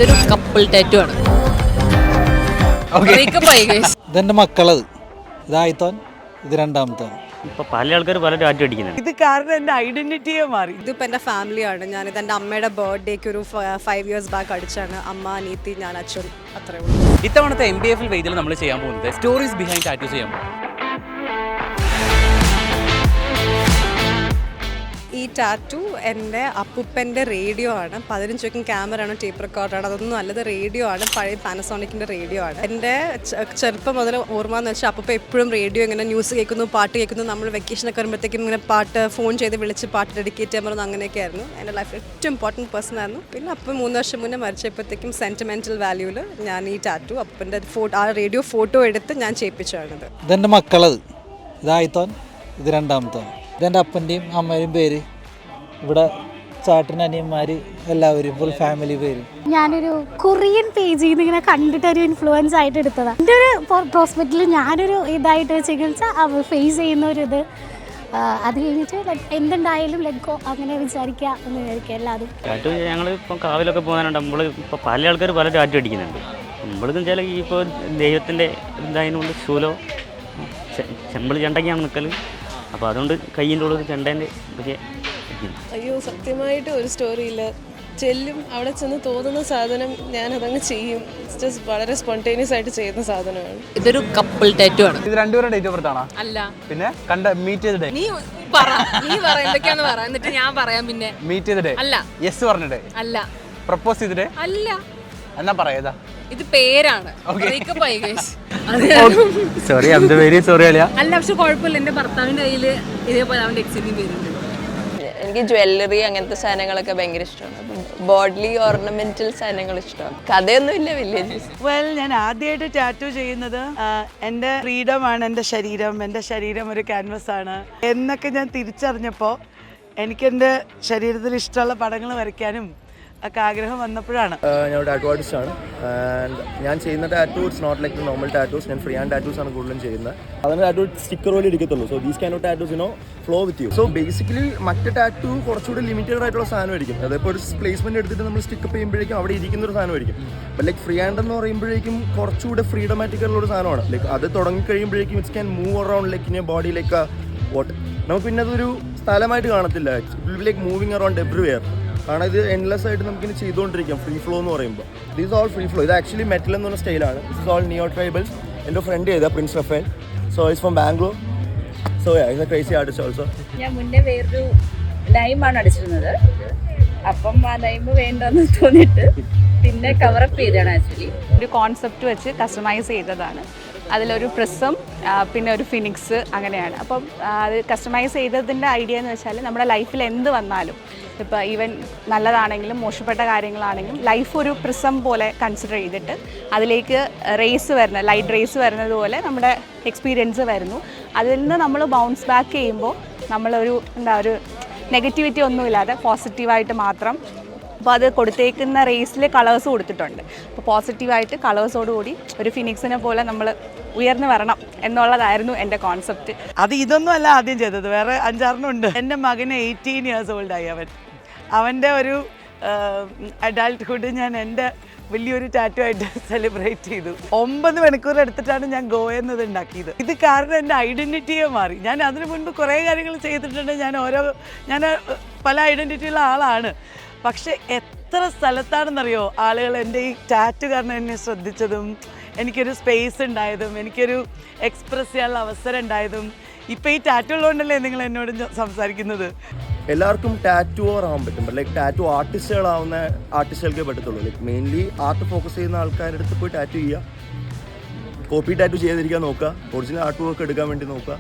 ഇതൊരു couple tattoo ആണ്. ഇതെന്റെ മക്കളത്, ഇതായിത്തോൻ, ഇത് രണ്ടാമത്തോൻ. ഇപ്പൊ പല ആൾക്കാർ പല ടാറ്റു അടിക്കുന്നുണ്ട്. ഇത് കാരണം എൻ്റെ ഐഡന്റിറ്റിയെ മാറി. ഇതിപ്പോൾ എൻ്റെ ഫാമിലിയാണ്. ഞാനിത് എൻ്റെ അമ്മയുടെ ബർത്ത്ഡേക്ക് ഒരു 5 years ബാക്ക് അടിച്ചാണ്. അമ്മ, അനീത്തി, ഞാൻ, അച്ഛൻ, അത്രേ ഉള്ളൂ. ഇത്തവണത്തെ MBFL വേദിയിൽ നമ്മൾ ചെയ്യാൻ പോകുന്നത് സ്റ്റോറീസ് ബിഹൈൻഡ് ടാറ്റൂസ് ചെയ്യാൻ പോകും. ഈ ടാറ്റു എൻ്റെ അപ്പൂപ്പൻ്റെ റേഡിയോ ആണ്. 15 വെക്കും ക്യാമറയാണ്, ടേപ്പ് റെക്കോർഡാണ്. അതൊന്നും നല്ലത് റേഡിയോ ആണ്, പഴയ പാനസോണിക്കിൻ്റെ റേഡിയോ ആണ്. എൻ്റെ ചെറുപ്പം മുതൽ ഓർമ്മ എന്ന് വെച്ചാൽ അപ്പൂപ്പ എപ്പോഴും റേഡിയോ ഇങ്ങനെ ന്യൂസ് കേൾക്കുന്നു, പാട്ട് കേൾക്കുന്നു. നമ്മൾ വെക്കേഷനൊക്കെ വരുമ്പോഴത്തേക്കും ഇങ്ങനെ പാട്ട് ഫോൺ ചെയ്ത് വിളിച്ച് പാട്ട് ഡെഡിക്കേറ്റ് ചെയ്യാൻ പറയുന്നു. അങ്ങനെയൊക്കെ ആയിരുന്നു. എൻ്റെ ലൈഫിൽ ഏറ്റവും ഇമ്പോർട്ടൻറ്റ് പേഴ്സൺ ആയിരുന്നു. പിന്നെ അപ്പം 3 വർഷം മുന്നേ മരിച്ചപ്പോഴത്തേക്കും സെൻറ്റിമെൻറ്റൽ വാല്യൂവിൽ ഞാൻ ഈ ടാറ്റു അപ്പൂപ്പൻ്റെ ആ റേഡിയോ ഫോട്ടോ എടുത്ത് ഞാൻ ചെയ്യിപ്പിച്ചാണിത്. ഇതെന്റെ മക്കളത്, ഇതായിത്തോൻ, ഇത് രണ്ടാമത്തോൻ. ഇതെൻ്റെ അപ്പൻ്റെയും അമ്മയുടെയും പേര്. ഇവിടെ ചേട്ടന് അനിയന്മാര് എല്ലാവരും ഫുൾ ഫാമിലി പേര്. ഞാനൊരു കൊറിയൻ പേജിൽ നിന്ന് ഇങ്ങനെ കണ്ടിട്ട് ഒരു ഇൻഫ്ലുവൻസ് ആയിട്ട് എടുത്തതാണ്. എൻ്റെ ഒരു പ്രോസ്പെക്റ്റിൽ ഞാനൊരു ഇതായിട്ട് വെച്ചാൽ ഫേസ് ചെയ്യുന്ന ഒരു ഇത്. അത് കഴിഞ്ഞിട്ട് എന്തുണ്ടായാലും ലെഗോ അങ്ങനെ വിചാരിക്കുക എന്ന് വിചാരിക്കുക എല്ലാതും. ടാറ്റു ഞങ്ങൾ ഇപ്പം കാവിലൊക്കെ പോകുന്നുണ്ട്. നമ്മൾ ഇപ്പോൾ പല ആൾക്കാർ പല ടാറ്റു അടിക്കുന്നുണ്ട്. നമ്മളെന്ന് വെച്ചാൽ ഈ ഇപ്പോൾ ദൈവത്തിൻ്റെ ഇതായതുകൊണ്ട് ശൂലോ ചെമ്പിൾ ചെണ്ടയ്ക്കാണ് നിൽക്കൽ. അപ്പോൾ അതുകൊണ്ട് കയ്യിൻ്റെ ഉള്ളിൽ ചെണ്ടേൻ്റെ പക്ഷേ അയ്യോ, സത്യമായിട്ട് ഒരു സ്റ്റോറിയില്ല. ചെല്ലും, അവിടെ ചെന്ന് തോന്നുന്ന സാധനം ഞാനതങ്ങ് ചെയ്യും. ജസ്റ്റ് വളരെ സ്പോണ്ടേനിയസ് ആയിട്ട് ചെയ്യുന്ന സാധനമാണ്. ഇതൊരു കപ്പിൾ ടാറ്റു ആണ്. ഇത് രണ്ടുപേരുടെ ഡേറ്റ് ഓഫ് ബർത്ത് ആണോ? അല്ല. പിന്നെ മീറ്റ് ചെയ്ത ഡേ. നീ എന്തൊക്കെയാന്ന് പറ, എന്നിട്ട് ഞാൻ പറയാം. പിന്നെ മീറ്റ് ചെയ്ത ഡേ അല്ല. യെസ് പറഞ്ഞ ഡേ അല്ല. പ്രപ്പോസ് ചെയ്ത ഡേ അല്ല. എന്നാ പറയാ, ഇത് പേരാണ്. സോറി അന്ത പേര് സോറി അല്ല. അല്ല, പക്ഷെ കുഴപ്പമില്ല. എന്റെ ഭർത്താവിന്റെ കയ്യിൽ ഇതേപോലെ അവന്റെ എക്സിന്റെയും പേരുണ്ട്. എനിക്ക് ജ്വല്ലറി അങ്ങനത്തെ സാധനങ്ങളൊക്കെ ഭയങ്കര ഇഷ്ടമാണ്. ബോഡി ഓർണമെന്റൽ സാധനങ്ങൾ ഇഷ്ടമാണ്. കഥയൊന്നുമില്ല വലിയ. ഞാൻ ആദ്യമായിട്ട് ടാറ്റു ചെയ്യുന്നത് എൻ്റെ ഫ്രീഡമാണ്. എൻ്റെ ശരീരം ഒരു ക്യാൻവസ് ആണ് എന്നൊക്കെ ഞാൻ തിരിച്ചറിഞ്ഞപ്പോൾ എനിക്കെൻ്റെ ശരീരത്തിൽ ഇഷ്ടമുള്ള പടങ്ങൾ വരയ്ക്കാനും ഒക്കെ ആഗ്രഹം വന്നപ്പോഴാണ്. ഞാൻ ഒരു ടാറ്റു ആർട്ടിസ്റ്റ് ആണ്. ആൻഡ് ഞാൻ ചെയ്യുന്ന tattoo it's not like normal tattoos. ഞാൻ ഫ്രീ ഹാൻഡ് ടാറ്റൂസ് ആണ് കൂടുതലും ചെയ്യുന്നത്. അതിന് ടാറ്റു സ്റ്റിക്കർ പോലെ ഇരിക്കത്തുള്ളൂ. So these kind of tattoos flow with you. So basically മറ്റ് ടാറ്റു കുറച്ചുകൂടി ലിമിറ്റഡ് ആയിട്ടുള്ള സാധനമായിരിക്കും. അതിപ്പോൾ ഒരു പ്ലേസ്മെന്റ് എടുത്തിട്ട് നമ്മൾ സ്റ്റിക്കപ്പ് ചെയ്യുമ്പോഴേക്കും അവിടെ ഇരിക്കുന്ന ഒരു സാധനമായിരിക്കും. അപ്പോൾ ലൈക്ക് ഫ്രീ ഹാൻഡ് എന്ന് പറയുമ്പോഴേക്കും കുറച്ചുകൂടി ഫ്രീഡമാറ്റിക് ആയിട്ടുള്ള ഒരു സാധനമാണ്. ലൈക്ക് അത് തുടങ്ങി കഴിയുമ്പോഴേക്കും it's can move around like in A body like what. നമുക്ക് പിന്നെ അതൊരു സ്ഥലമായിട്ട് കാണത്തില്ല. It will be like moving around everywhere. കാരണം ഇത് എൻലെസ് ആയിട്ട് നമുക്കിനി ചെയ്തുകൊണ്ടിരിക്കാം. ഫ്രീ ഫ്ലോ എന്ന് പറയുമ്പോൾ ദിസ് ഓൾ ഫ്രീ ഫ്ലോ. ഇത് ആക്ച്വലി മെറ്റൽ എന്ന് പറഞ്ഞ സ്റ്റൈലാണ്. This is all neo tribals. എൻ്റെ ഫ്രണ്ട് ചെയ്ത prince Raphael. So it's from Bangalore. So it's a crazy artist also. ഞാൻ മുന്നേ വേറൊരു നൈമാണ് അടിച്ചിരുന്നത്. അപ്പം ആ നൈമ് വേണ്ടെന്ന് തോന്നിയിട്ട് പിന്നെ കവറപ്പ് ചെയ്തതാണ്. ആക്ച്വലി ഒരു കോൺസെപ്റ്റ് വെച്ച് കസ്റ്റമൈസ് ചെയ്തതാണ്. അതിലൊരു പ്രിസം പിന്നെ ഒരു ഫിനിക്സ് അങ്ങനെയാണ്. അപ്പം അത് കസ്റ്റമൈസ് ചെയ്തതിൻ്റെ ഐഡിയ എന്ന് വെച്ചാൽ നമ്മുടെ ലൈഫിൽ എന്ത് വന്നാലും, ഇപ്പോൾ ഈവൻ നല്ലതാണെങ്കിലും മോശപ്പെട്ട കാര്യങ്ങളാണെങ്കിലും ലൈഫ് ഒരു പ്രിസം പോലെ കൺസിഡർ ചെയ്തിട്ട് അതിലേക്ക് ലൈറ്റ് റേസ് വരുന്നത് പോലെ നമ്മുടെ എക്സ്പീരിയൻസ് വരുന്നു. അതിൽ നിന്ന് നമ്മൾ ബൗൺസ് ബാക്ക് ചെയ്യുമ്പോൾ നമ്മളൊരു ഒരു നെഗറ്റിവിറ്റി ഒന്നുമില്ലാതെ പോസിറ്റീവായിട്ട് മാത്രം. അപ്പോൾ അത് കൊടുത്തേക്കുന്ന റേസിൽ കളേഴ്സ് കൊടുത്തിട്ടുണ്ട്. അപ്പോൾ പോസിറ്റീവായിട്ട് കളേഴ്സോടുകൂടി ഒരു ഫിനിക്സിനെ പോലെ നമ്മൾ ഉയർന്നു വരണം എന്നുള്ളതായിരുന്നു എൻ്റെ കോൺസെപ്റ്റ്. അത് ഇതൊന്നും അല്ല ആദ്യം ചെയ്തത്, വേറെ 5-6 ഉണ്ട്. എൻ്റെ മകന് 18 years ഓൾഡായി. അവൻ്റെ ഒരു അഡൾട്ട്ഹുഡ് ഞാൻ എൻ്റെ വലിയൊരു ടാറ്റു ആയിട്ട് സെലിബ്രേറ്റ് ചെയ്തു. 9 മണിക്കൂർ എടുത്തിട്ടാണ് ഞാൻ ഗോ എന്നത് ഉണ്ടാക്കിയത്. ഇത് കാരണം എൻ്റെ ഐഡൻറ്റിറ്റിയെ മാറി. ഞാൻ അതിനു മുൻപ് കുറേ കാര്യങ്ങൾ ചെയ്തിട്ടുണ്ട്. ഞാൻ പല ഐഡൻറ്റിറ്റിയുള്ള ആളാണ്. പക്ഷെ എത്ര സ്ഥലത്താണെന്നറിയോ ആളുകൾ എൻ്റെ ഈ ടാറ്റു കാരണം എന്നെ ശ്രദ്ധിച്ചതും എനിക്കൊരു സ്പേസ് ഉണ്ടായതും എനിക്കൊരു എക്സ്പ്രസ് ചെയ്യാനുള്ള അവസരം ഉണ്ടായതും. ഇപ്പം ഈ ടാറ്റു ഉള്ളതുകൊണ്ടല്ലേ നിങ്ങൾ എന്നോട് സംസാരിക്കുന്നത്. എല്ലാവർക്കും ടാറ്റുവർ ആവാൻ പറ്റും. ലൈക്ക് ടാറ്റു ആർട്ടിസ്റ്റുകളാവുന്ന ആർട്ടിസ്റ്റുകൾക്കേ പറ്റത്തുള്ളൂ. ലൈക്ക് മെയിൻലി ആർട്ട് ഫോക്കസ് ചെയ്യുന്ന ആൾക്കാരുടെ അടുത്ത് പോയി ടാറ്റു ചെയ്യുക. കോപ്പി ടാറ്റു ചെയ്തിരിക്കാൻ നോക്കുക. ഒറിജിനൽ ആർട്ട് വർക്ക് എടുക്കാൻ വേണ്ടി നോക്കുക.